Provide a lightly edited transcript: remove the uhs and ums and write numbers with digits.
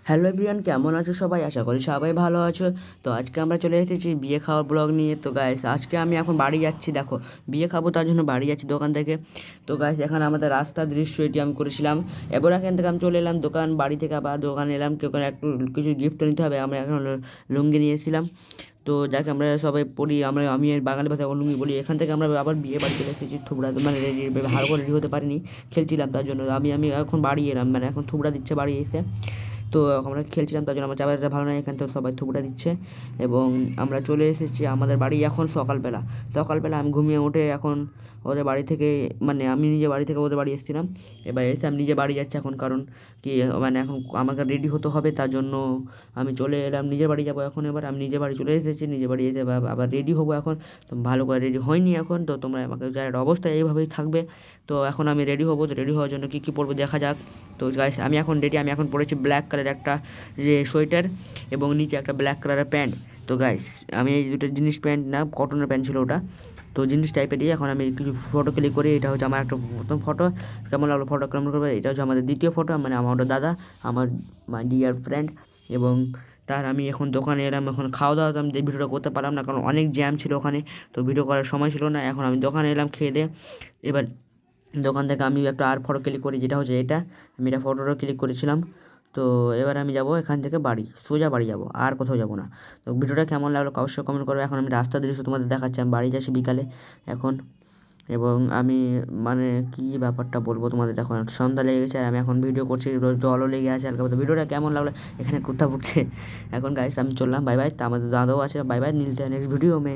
Hello everyone, কেমন আছো সবাই? আশা করি সবাই ভালো আছো। তো আজকে আমরা চলে এসেছি বিয়ে খাওয়ার ব্লগ নিয়ে। তো গাইস, আজকে আমি এখন বাড়ি যাচ্ছি। দেখো, বিয়ে খাবো তার জন্য বাড়ি যাচ্ছি দোকান থেকে। তো গাইস, এখানে আমাদের রাস্তার দৃশ্য এটি আমি করেছিলাম। এবার এখান থেকে আমি চলে এলাম দোকান, বাড়ি থেকে আবার দোকানে এলাম, কেউ একটু কিছু গিফট নিতে হবে। আমরা এখন লুঙ্গি নিয়েছিলাম। তো যাকে আমরা সবাই পড়ি, আমি এর বাঙালি ভাষায় লুঙ্গি বলি। এখান থেকে আমরা আবার বিয়ে বাড়ি চলে এসেছি। থুবড়া মানে ভালো করে রেডি হতে পারিনি, খেলছিলাম তার জন্য। আমি এখন বাড়ি এলাম, মানে এখন থুবড়া দিচ্ছে বাড়ি এসে। তো আমরা খেলছিলাম তার জন্য আমার চাবারটা ভালো নয়, এখান থেকে সবাই থুবড়া দিচ্ছে। এবং আমরা চলে এসেছি আমাদের বাড়ি এখন সকালবেলা আমি ঘুমিয়ে উঠে এখন ওদের বাড়ি থেকে, মানে আমি নিজে বাড়ি থেকে ওদের বাড়ি এসেছিলাম। এবার এসে আমি নিজে বাড়ি যাচ্ছি এখন, কারণ কি মানে এখন আমাকে রেডি হতে হবে, তার জন্য আমি চলে এলাম নিজের বাড়ি যাবো এখন। এবার আমি নিজের বাড়ি চলে এসেছি, নিজের বাড়ি এসে আবার রেডি হবো এখন। তো ভালো করে রেডি হয়নি এখন, তো তোমরা আমাকে যার অবস্থা এইভাবেই থাকবে। তো এখন আমি রেডি হবো, তো রেডি হওয়ার জন্য কী কী পরবো দেখা যাক। তো গাইস, আমি এখন রেডি। আমি এখন পরেছি ব্ল্যাক কালারের একটা যে সোয়েটার এবং নিচে একটা ব্ল্যাক কালারের প্যান্ট। তো গাইস, আমি এই দুটো জিনিস, প্যান্ট না কটনের প্যান্ট ছিল ওটা, তো জিনিস টাইপেরই। এখন আমি কিছু ফটো ক্লিক করি। এটা হচ্ছে আমার একটা প্রথম ফটো। কেমন লাগলো ফটো কেমন করবে? এটা হচ্ছে আমাদের দ্বিতীয় ফটো, মানে আমার দাদা, আমার মাই ডিয়ার ফ্রেন্ড। এবং আমি এখন দোকানে এলাম। এখন খাওয়া দাওয়া তো আমি ভিডিওটা করতে পারলাম না, কারণ অনেক জ্যাম ছিল ওখানে, তো ভিডিও করার সময় ছিল না। এখন আমি দোকানে এলাম খেয়ে দিয়ে। এবার দোকান থেকে আমি একটা আর ফটো ক্লিক করি, যেটা হচ্ছে এটা। আমি এটা ফটোটা ক্লিক করেছিলাম। তো এবার আমি যাব এখান থেকে বাড়ি, সোজা বাড়ি যাব, আর কোথাও যাব না। তো ভিডিওটা কেমন লাগলো অবশ্যই কমেন্ট করো। এখন আমি রাস্তা দৃশ্য তোমাদের দেখাচ্ছি, আমি বাড়ি যাচ্ছি বিকালে এখন। এবং আমি মানে কি ব্যাপারটা বলবো তোমাদের, দেখো সন্ধ্যা লেগে গেছে আর আমি এখন ভিডিও করছি, রোজ জলও লেগে আছে হালকা। তো ভিডিওটা কেমন লাগলো, এখানে কোথা বকছে এখন গাইস, আমি চললাম, বাই বাই। তা আমাদের দাদাও আছে, বাই বাই, মিলতে নেক্সট ভিডিও মে।